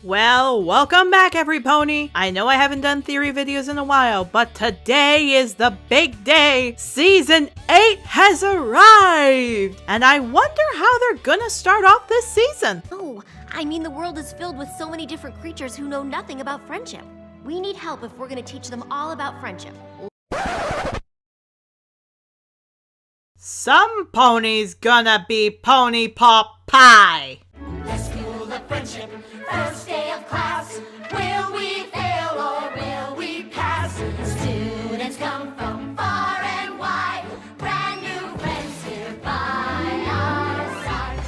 Well, welcome back every pony! I know I haven't done theory videos in a while, but today is the big day! Season 8 has arrived! And I wonder how they're gonna start off this season! Oh, I mean the world is filled with so many different creatures who know nothing about friendship. We need help if we're gonna teach them all about friendship. Some ponies gonna be pony pop pie! The school of friendship, first day of class. Will we fail or will we pass? Students come from far and wide. Brand new friends here by our side.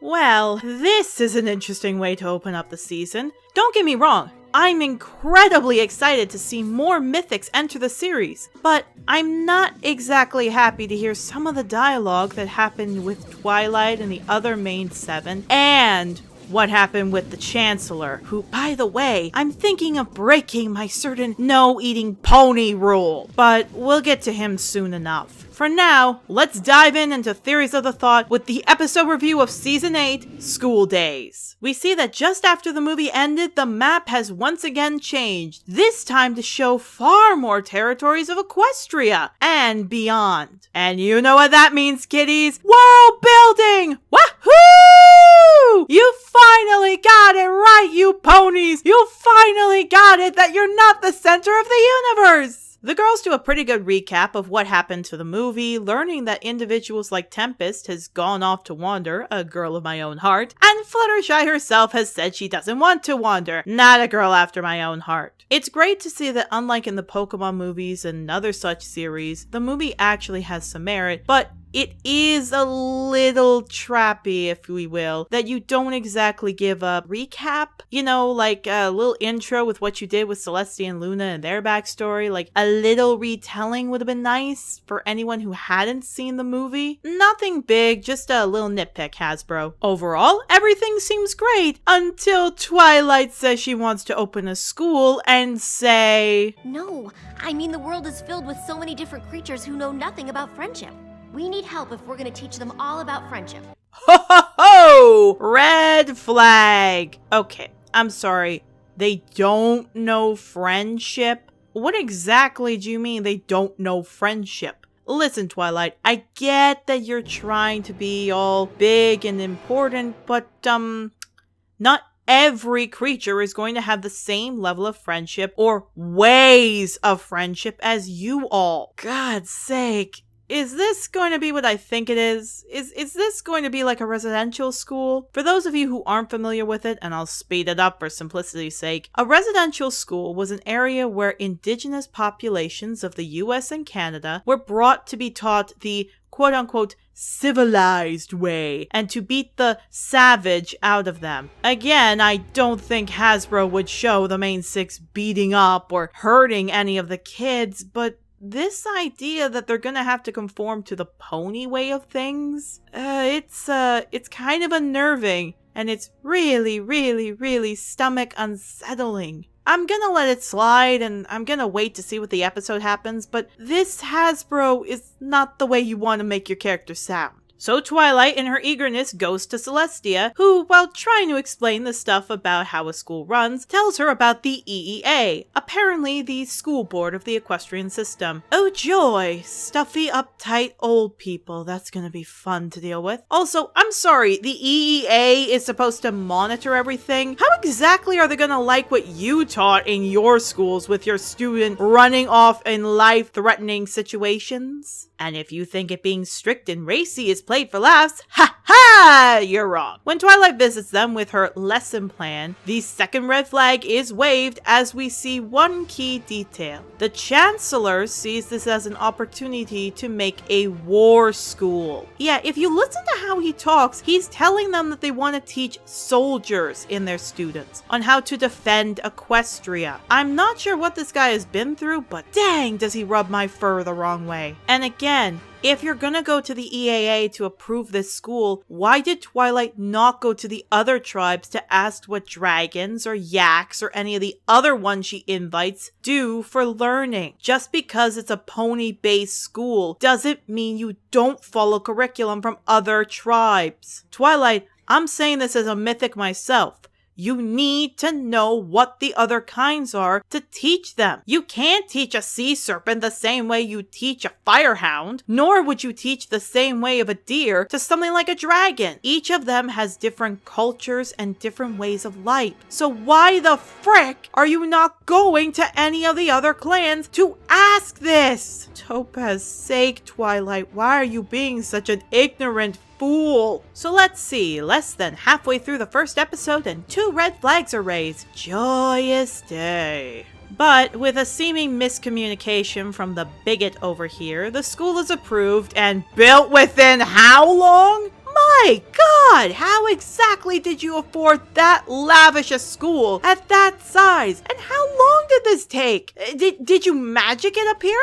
Well, this is an interesting way to open up the season. Don't get me wrong, I'm incredibly excited to see more mythics enter the series, but I'm not exactly happy to hear some of the dialogue that happened with Twilight and the other main 7, and what happened with the Chancellor, who, by the way, I'm thinking of breaking my certain no-eating pony rule, but we'll get to him soon enough. For now, let's dive into Theories of the Thought with the episode review of Season 8, School Daze. We see that just after the movie ended, the map has once again changed, this time to show far more territories of Equestria and beyond. And you know what that means, kiddies? World building! Wahoo! You finally got it right, you ponies! You finally got it that you're not the center of the universe! The girls do a pretty good recap of what happened to the movie, learning that individuals like Tempest has gone off to wander, a girl of my own heart, and Fluttershy herself has said she doesn't want to wander, not a girl after my own heart. It's great to see that unlike in the Pokemon movies and other such series, the movie actually has some merit, but it is a little trappy, if we will, that you don't exactly give a recap. You know, like a little intro with what you did with Celestia and Luna and their backstory. Like a little retelling would have been nice for anyone who hadn't seen the movie. Nothing big, just a little nitpick, Hasbro. Overall, everything seems great until Twilight says she wants to open a school and say, No, I mean the world is filled with so many different creatures who know nothing about friendship. We need help if we're gonna teach them all about friendship. Ho ho ho! Red flag! Okay, I'm sorry. They don't know friendship? What exactly do you mean they don't know friendship? Listen, Twilight, I get that you're trying to be all big and important, but, not every creature is going to have the same level of friendship or ways of friendship as you all. God's sake. Is this going to be what I think it is? Is this going to be like a residential school? For those of you who aren't familiar with it, and I'll speed it up for simplicity's sake, a residential school was an area where indigenous populations of the US and Canada were brought to be taught the quote-unquote civilized way and to beat the savage out of them. Again, I don't think Hasbro would show the main 6 beating up or hurting any of the kids, but this idea that they're gonna have to conform to the pony way of things, it's kind of unnerving, and it's really stomach unsettling. I'm gonna let it slide, and I'm gonna wait to see what the episode happens, but this Hasbro is not the way you want to make your character sound. So Twilight, in her eagerness, goes to Celestia, who, while trying to explain the stuff about how a school runs, tells her about the EEA, apparently the school board of the equestrian system. Oh joy, stuffy, uptight old people, that's gonna be fun to deal with. Also, I'm sorry, the EEA is supposed to monitor everything? How exactly are they gonna like what you taught in your schools with your student running off in life-threatening situations? And if you think it being strict and racy is played for laughs, ha ha! You're wrong. When Twilight visits them with her lesson plan, the second red flag is waved as we see one key detail. The Chancellor sees this as an opportunity to make a war school. Yeah, if you listen to how he talks, he's telling them that they want to teach soldiers in their students on how to defend Equestria. I'm not sure what this guy has been through, but dang does he rub my fur the wrong way. And again, if you're gonna go to the EAA to approve this school, why did Twilight not go to the other tribes to ask what dragons or yaks or any of the other ones she invites do for learning? Just because it's a pony-based school doesn't mean you don't follow curriculum from other tribes. Twilight, I'm saying this as a mythic myself. You need to know what the other kinds are to teach them. You can't teach a sea serpent the same way you teach a firehound, nor would you teach the same way of a deer to something like a dragon. Each of them has different cultures and different ways of life. So why the frick are you not going to any of the other clans to ask this? Topaz's sake, Twilight, why are you being such an ignorant fool? So let's see, less than halfway through the first episode and 2 red flags are raised. Joyous day. But with a seeming miscommunication from the bigot over here, the school is approved and built within how long? My God, how exactly did you afford that lavish a school at that size? And how long did this take? Did you magic it appear?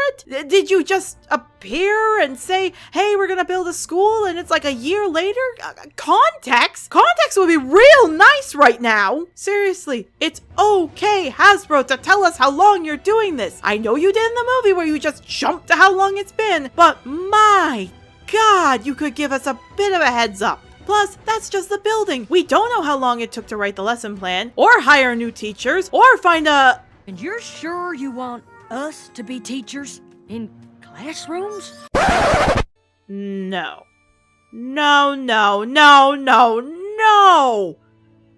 Did you just appear and say, hey, we're gonna build a school, and it's like a year later? Context? Context would be real nice right now. Seriously, it's okay, Hasbro, to tell us how long you're doing this. I know you did in the movie where you just jumped to how long it's been, but my God, you could give us a bit of a heads up. Plus, that's just the building. We don't know how long it took to write the lesson plan, or hire new teachers, or find a... And you're sure you want us to be teachers in classrooms? No. No, no, no, no, no!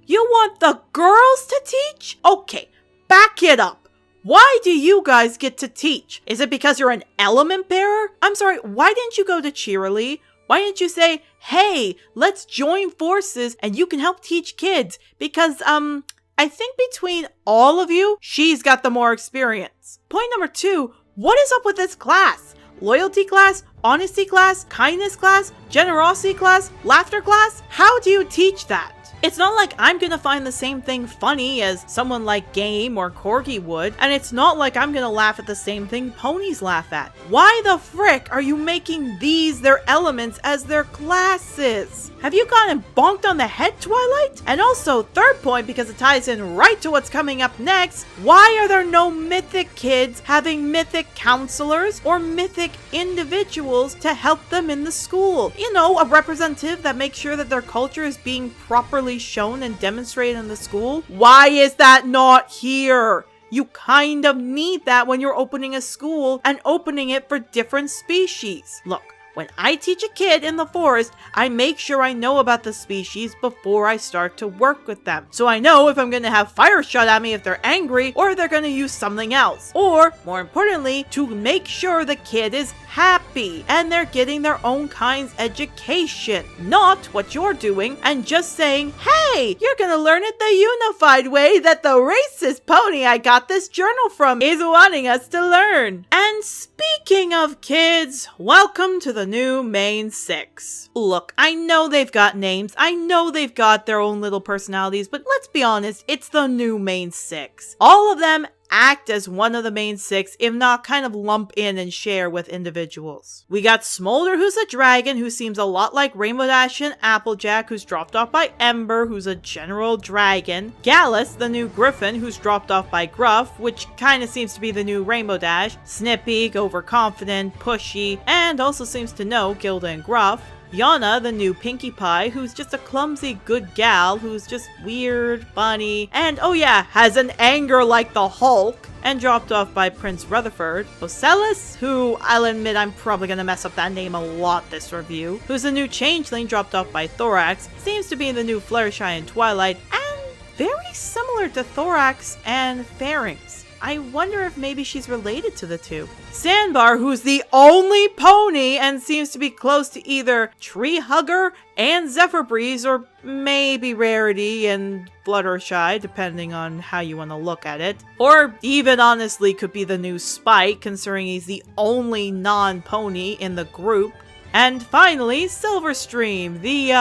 You want the girls to teach? Okay, back it up. Why do you guys get to teach? Is it because you're an element bearer? I'm sorry, why didn't you go to Cheerilee? Why didn't you say, hey, let's join forces and you can help teach kids? Because, I think between all of you, she's got the more experience. Point number 2, what is up with this class? Loyalty class? Honesty class? Kindness class? Generosity class? Laughter class? How do you teach that? It's not like I'm gonna find the same thing funny as someone like Game or Corgi would, and it's not like I'm gonna laugh at the same thing ponies laugh at. Why the frick are you making these their elements as their classes? Have you gotten bonked on the head, Twilight? And also, third point, because it ties in right to what's coming up next, why are there no mythic kids having mythic counselors or mythic individuals to help them in the school? You know, a representative that makes sure that their culture is being properly shown and demonstrated in the school? Why is that not here? You kind of need that when you're opening a school and opening it for different species. Look, when I teach a kid in the forest, I make sure I know about the species before I start to work with them. So I know if I'm going to have fire shot at me if they're angry, or they're going to use something else. Or, more importantly, to make sure the kid is happy and they're getting their own kind's education. Not what you're doing and just saying, hey, you're going to learn it the unified way that the racist pony I got this journal from is wanting us to learn. And speaking of kids, welcome to the new main 6. Look, I know they've got names, I know they've got their own little personalities, but let's be honest, it's the new main 6. All of them act as one of the main 6, if not kind of lump in and share with individuals. We got Smolder, who's a dragon, who seems a lot like Rainbow Dash and Applejack, who's dropped off by Ember, who's a general dragon. Gallus, the new griffin, who's dropped off by Gruff, which kind of seems to be the new Rainbow Dash. Snippy, overconfident, pushy, and also seems to know Gilda and Gruff. Yana, the new Pinkie Pie, who's just a clumsy good gal, who's just weird, funny, and oh yeah, has an anger like the Hulk, and dropped off by Prince Rutherford. Ocellus, who I'll admit I'm probably gonna mess up that name a lot this review, who's the new Changeling, dropped off by Thorax, seems to be the new Fluttershy in Twilight, and very similar to Thorax and Pharynx. I wonder if maybe she's related to the two. Sandbar, who's the only pony and seems to be close to either Tree Hugger and Zephyr Breeze, or maybe Rarity and Fluttershy, depending on how you want to look at it. Or even honestly could be the new Spike, considering he's the only non-pony in the group. And finally, Silverstream, the,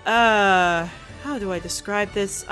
how do I describe this?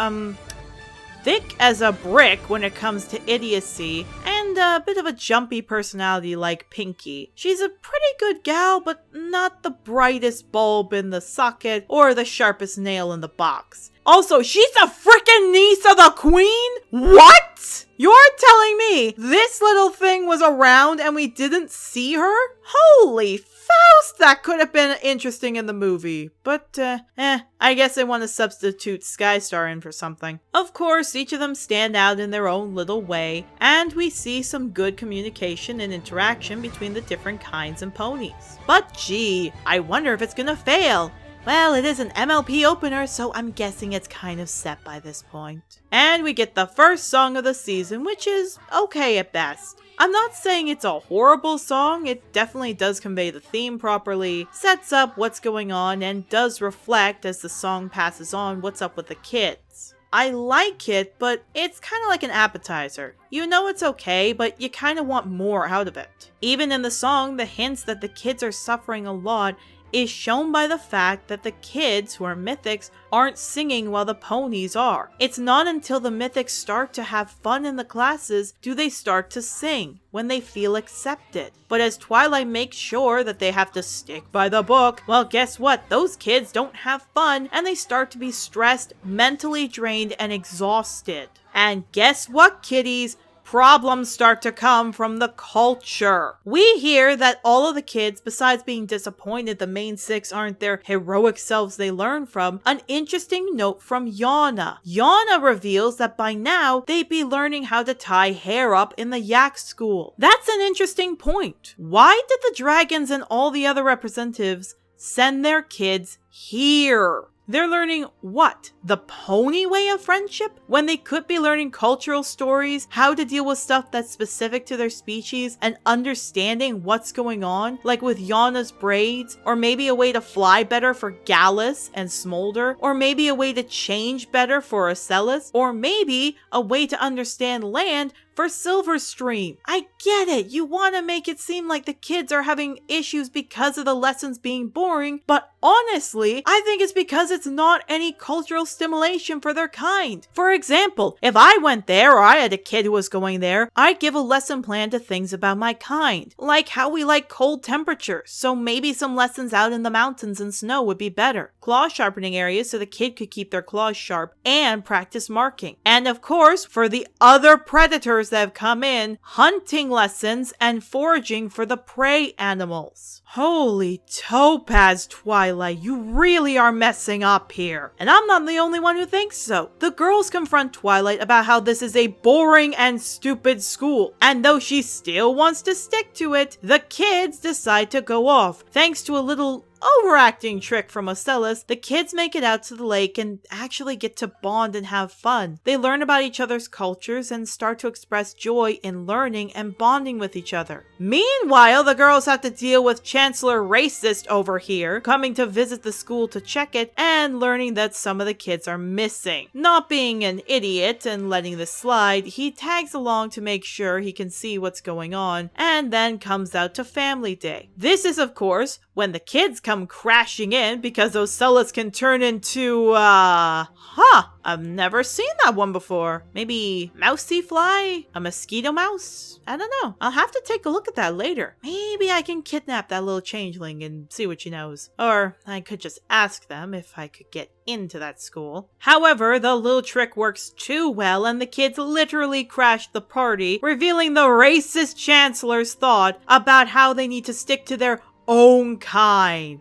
Thick as a brick when it comes to idiocy, and a bit of a jumpy personality like Pinkie. She's a pretty good gal, but not the brightest bulb in the socket or the sharpest nail in the box. Also, she's a frickin' niece of the queen? What? You're telling me this little thing was around and we didn't see her? Holy Faust! That could have been interesting in the movie, but I guess they want to substitute Skystar in for something. Of course, each of them stand out in their own little way, and we see some good communication and interaction between the different kinds and ponies. But gee, I wonder if it's gonna fail. Well, it is an MLP opener, so I'm guessing it's kind of set by this point. And we get the first song of the season, which is okay at best. I'm not saying it's a horrible song, it definitely does convey the theme properly, sets up what's going on, and does reflect as the song passes on what's up with the kids. I like it, but it's kind of like an appetizer. You know it's okay, but you kind of want more out of it. Even in the song, the hints that the kids are suffering a lot is shown by the fact that the kids, who are mythics, aren't singing while the ponies are. It's not until the mythics start to have fun in the classes do they start to sing, when they feel accepted. But as Twilight makes sure that they have to stick by the book, well, guess what? Those kids don't have fun, and they start to be stressed, mentally drained, and exhausted. And guess what, kiddies? Problems start to come from the culture. We hear that all of the kids, besides being disappointed the main six aren't their heroic selves they learn from, an interesting note from Yana. Yana reveals that by now, they'd be learning how to tie hair up in the yak school. That's an interesting point. Why did the dragons and all the other representatives send their kids here? They're learning what? The pony way of friendship? When they could be learning cultural stories, how to deal with stuff that's specific to their species, and understanding what's going on, like with Yana's braids, or maybe a way to fly better for Gallus and Smolder, or maybe a way to change better for Ocellus, or maybe a way to understand land for Silverstream. I get it, you want to make it seem like the kids are having issues because of the lessons being boring, but honestly, I think it's because it's not any cultural stimulation for their kind. For example, if I went there or I had a kid who was going there, I'd give a lesson plan to things about my kind, like how we like cold temperatures, so maybe some lessons out in the mountains and snow would be better. Claw sharpening areas so the kid could keep their claws sharp and practice marking. And of course, for the other predators that have come in, hunting lessons and foraging for the prey animals. Holy topaz, Twilight, you really are messing up here. And I'm not the only one who thinks so. The girls confront Twilight about how this is a boring and stupid school, and though she still wants to stick to it, the kids decide to go off. Thanks to a little overacting trick from Ocellus, the kids make it out to the lake and actually get to bond and have fun. They learn about each other's cultures and start to express joy in learning and bonding with each other. Meanwhile, the girls have to deal with Chancellor Racist over here, coming to visit the school to check it and learning that some of the kids are missing. Not being an idiot and letting this slide, he tags along to make sure he can see what's going on and then comes out to Family Day. This is, of course, when the kids come crashing in because Ocellus can turn into, I've never seen that one before. Maybe mousy fly? A mosquito mouse? I don't know. I'll have to take a look at that later. Maybe I can kidnap that little changeling and see what she knows. Or I could just ask them if I could get into that school. However, the little trick works too well and the kids literally crash the party, revealing the racist Chancellor's thought about how they need to stick to their own kind.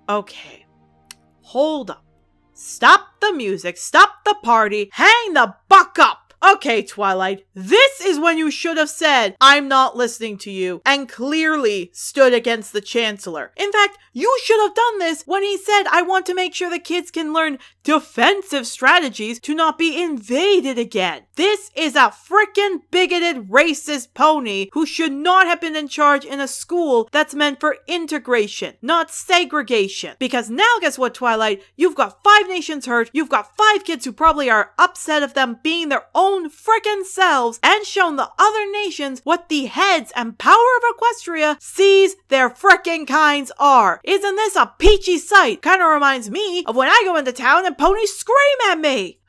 Okay, hold up. Stop the music, stop the party, hang the buck up! Okay, Twilight, this is when you should have said, I'm not listening to you, and clearly stood against the Chancellor. In fact, you should have done this when he said, I want to make sure the kids can learn defensive strategies to not be invaded again. This is a frickin' bigoted racist pony who should not have been in charge in a school that's meant for integration, not segregation. Because now, guess what, Twilight? You've got 5 nations hurt, you've got 5 kids who probably are upset of them being their own frickin' selves, and shown the other nations what the heads and power of Equestria sees their frickin' kinds are. Isn't this a peachy sight? Kinda reminds me of when I go into town and ponies scream at me.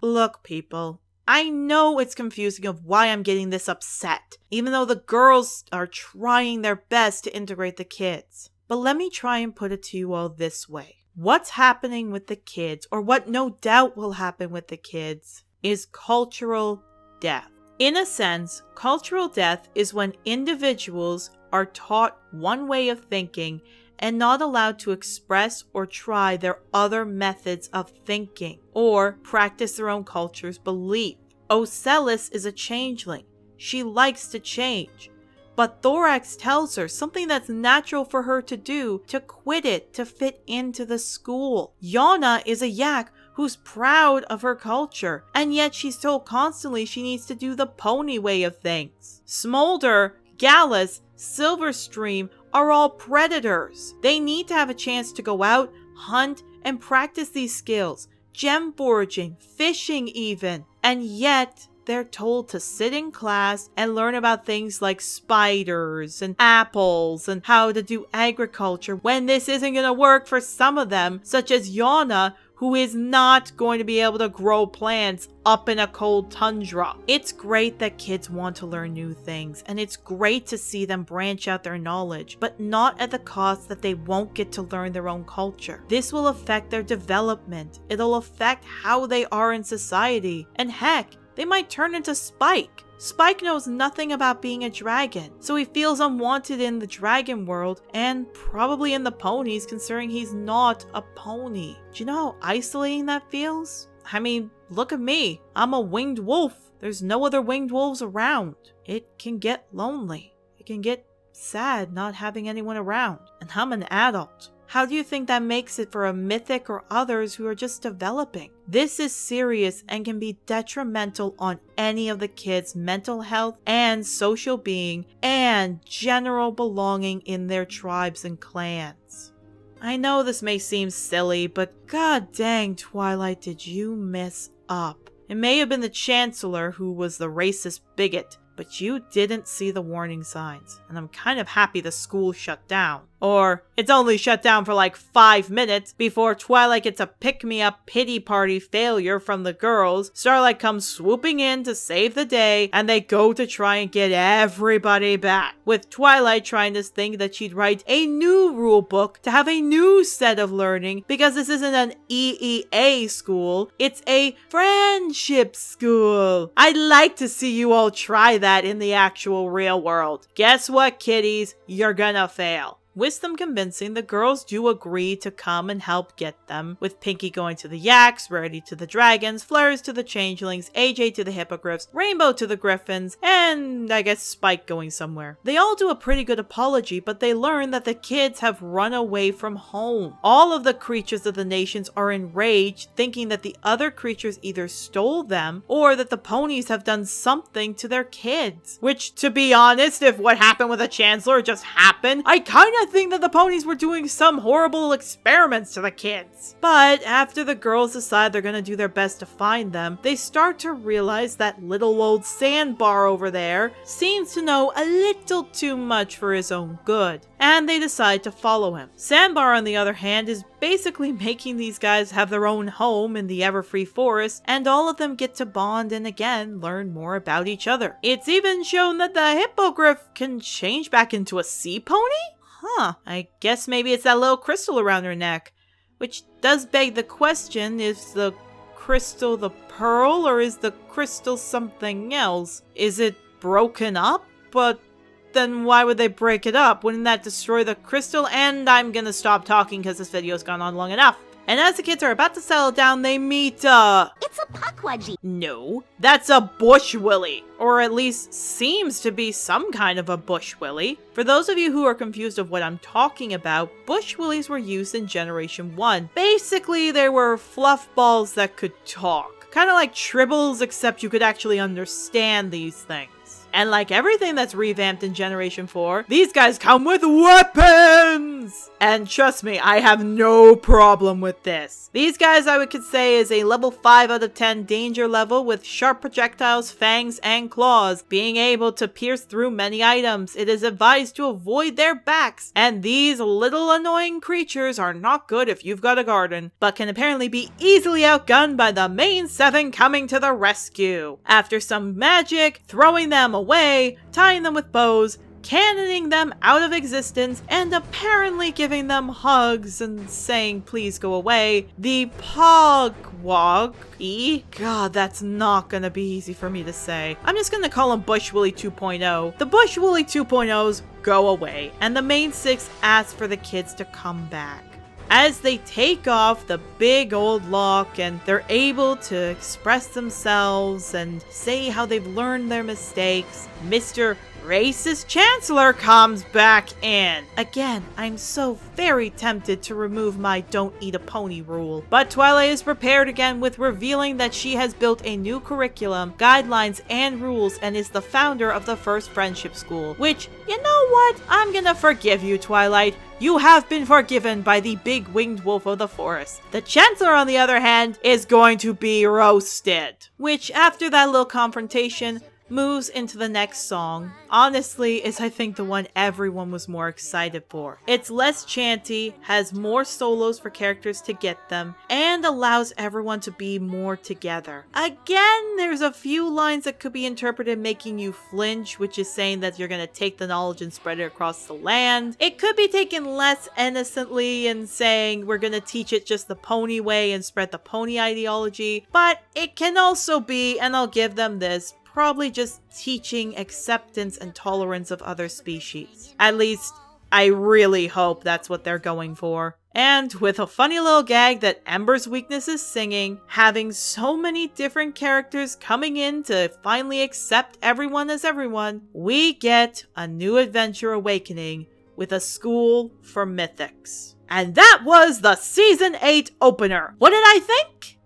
Look, people, I know it's confusing of why I'm getting this upset, even though the girls are trying their best to integrate the kids. But let me try and put it to you all this way. What's happening with the kids, or what no doubt will happen with the kids, is cultural death. In a sense, cultural death is when individuals are taught one way of thinking and not allowed to express or try their other methods of thinking or practice their own culture's belief. Ocellus is a changeling. She likes to change. But Thorax tells her something that's natural for her to do, to quit it, to fit into the school. Yana is a yak who's proud of her culture, and yet she's told constantly she needs to do the pony way of things. Smolder, Gallus, Silverstream are all predators. They need to have a chance to go out, hunt, and practice these skills, gem foraging, fishing even, and yet they're told to sit in class and learn about things like spiders and apples and how to do agriculture when this isn't going to work for some of them, such as Yana, who is not going to be able to grow plants up in a cold tundra. It's great that kids want to learn new things, and it's great to see them branch out their knowledge, but not at the cost that they won't get to learn their own culture. This will affect their development. It'll affect how they are in society, and heck, they might turn into Spike. Spike knows nothing about being a dragon, so he feels unwanted in the dragon world and probably in the ponies considering he's not a pony. Do you know how isolating that feels? I mean, look at me. I'm a winged wolf. There's no other winged wolves around. It can get lonely. It can get sad not having anyone around. And I'm an adult. How do you think that makes it for a mythic or others who are just developing? This is serious and can be detrimental on any of the kids' mental health and social being and general belonging in their tribes and clans. I know this may seem silly, but god dang, Twilight, did you mess up. It may have been the Chancellor who was the racist bigot, but you didn't see the warning signs, and I'm kind of happy the school shut down. Or, it's only shut down for like 5 minutes before Twilight gets a pick-me-up pity party failure from the girls. Starlight comes swooping in to save the day, and they go to try and get everybody back. With Twilight trying to think that she'd write a new rule book to have a new set of learning, because this isn't an EEA school, it's a friendship school. I'd like to see you all try that in the actual real world. Guess what, kiddies? You're gonna fail. With them convincing, the girls do agree to come and help get them, with Pinkie going to the Yaks, Rarity to the Dragons, Fleurs to the Changelings, AJ to the Hippogriffs, Rainbow to the Griffins, and I guess Spike going somewhere. They all do a pretty good apology, but they learn that the kids have run away from home. All of the creatures of the nations are enraged, thinking that the other creatures either stole them or that the ponies have done something to their kids. Which, to be honest, if what happened with the Chancellor just happened, I kind of think that the ponies were doing some horrible experiments to the kids. But after the girls decide they're gonna do their best to find them, they start to realize that little old Sandbar over there seems to know a little too much for his own good, and they decide to follow him. Sandbar, on the other hand, is basically making these guys have their own home in the Everfree Forest, and all of them get to bond and again learn more about each other. It's even shown that the Hippogriff can change back into a sea pony? Huh, I guess maybe it's that little crystal around her neck. Which does beg the question, is the crystal the pearl or is the crystal something else? Is it broken up? But then why would they break it up? Wouldn't that destroy the crystal? And I'm gonna stop talking because this video's gone on long enough. And as the kids are about to settle down, they meet, It's a Pukwudgie. No, that's a bush willy. Or at least seems to be some kind of a bush willy. For those of you who are confused of what I'm talking about, bush willies were used in Generation 1. Basically, they were fluff balls that could talk. Kind of like Tribbles, except you could actually understand these things. And like everything that's revamped in Generation 4, these guys come with weapons! And trust me, I have no problem with this. These guys I could say is a level 5 out of 10 danger level with sharp projectiles, fangs, and claws, being able to pierce through many items. It is advised to avoid their backs, and these little annoying creatures are not good if you've got a garden, but can apparently be easily outgunned by the main 7 coming to the rescue. After some magic, throwing them away, tying them with bows, cannoning them out of existence and apparently giving them hugs and saying please go away. The Pogwog. God, that's not gonna be easy for me to say. I'm just gonna call him Bush Willie 2.0. The Bush Willie 2.0s go away, and the main 6 ask for the kids to come back. As they take off the big old lock and they're able to express themselves and say how they've learned their mistakes, Mr. Racist Chancellor comes back in. Again, I'm so very tempted to remove my don't eat a pony rule. But Twilight is prepared again with revealing that she has built a new curriculum, guidelines, and rules and is the founder of the first friendship school. Which, you know what? I'm gonna forgive you, Twilight. You have been forgiven by the big winged wolf of the forest. The Chancellor, on the other hand, is going to be roasted. Which, after that little confrontation, moves into the next song. Honestly, is I think the one everyone was more excited for. It's less chanty, has more solos for characters to get them, and allows everyone to be more together. Again, there's a few lines that could be interpreted making you flinch, which is saying that you're gonna take the knowledge and spread it across the land. It could be taken less innocently and saying we're gonna teach it just the pony way and spread the pony ideology, but it can also be, and I'll give them this, probably just teaching acceptance and tolerance of other species. At least, I really hope that's what they're going for. And with a funny little gag that Ember's weakness is singing, having so many different characters coming in to finally accept everyone as everyone, we get a new adventure awakening with a school for mythics. And that was the Season 8 opener. What did I think?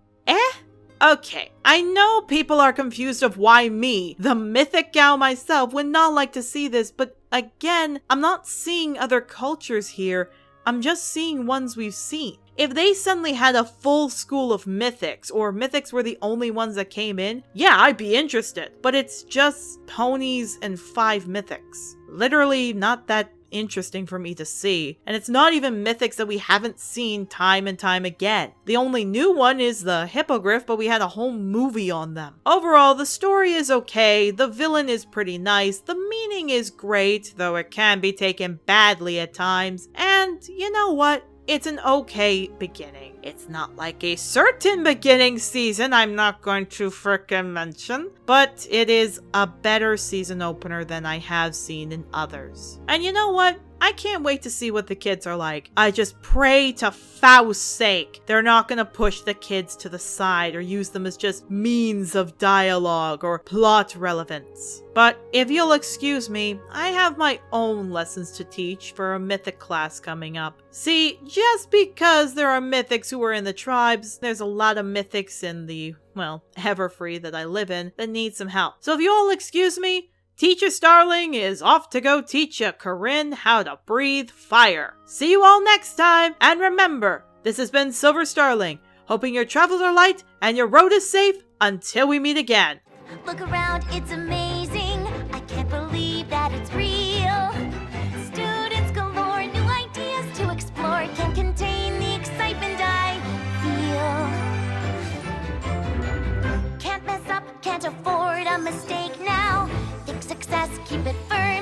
Okay, I know people are confused of why me, the mythic gal myself, would not like to see this, but again, I'm not seeing other cultures here, I'm just seeing ones we've seen. If they suddenly had a full school of mythics, or mythics were the only ones that came in, yeah, I'd be interested. But it's just ponies and 5 mythics. Literally not that interesting for me to see, and it's not even mythics that we haven't seen time and time again. The only new one is the hippogriff, but we had a whole movie on them. Overall, the story is okay, the villain is pretty nice, the meaning is great, though it can be taken badly at times, and you know what? It's an okay beginning. It's not like a certain beginning season I'm not going to frickin' mention, but it is a better season opener than I have seen in others. And you know what? I can't wait to see what the kids are like. I just pray to Faust's sake they're not gonna push the kids to the side or use them as just means of dialogue or plot relevance. But if you'll excuse me, I have my own lessons to teach for a mythic class coming up. See, just because there are mythics who are in the tribes, there's a lot of mythics in the, well, Everfree that I live in that need some help. So if you all excuse me, Teacher Starling is off to go teach a Corinne how to breathe fire. See you all next time, and remember, this has been Silver Starling, hoping your travels are light and your road is safe until we meet again. Look around, it's amazing. I can't believe that it's real. Students galore, new ideas to explore. Can't contain the excitement I feel. Can't mess up, can't afford a mistake now. Think success, keep it firm.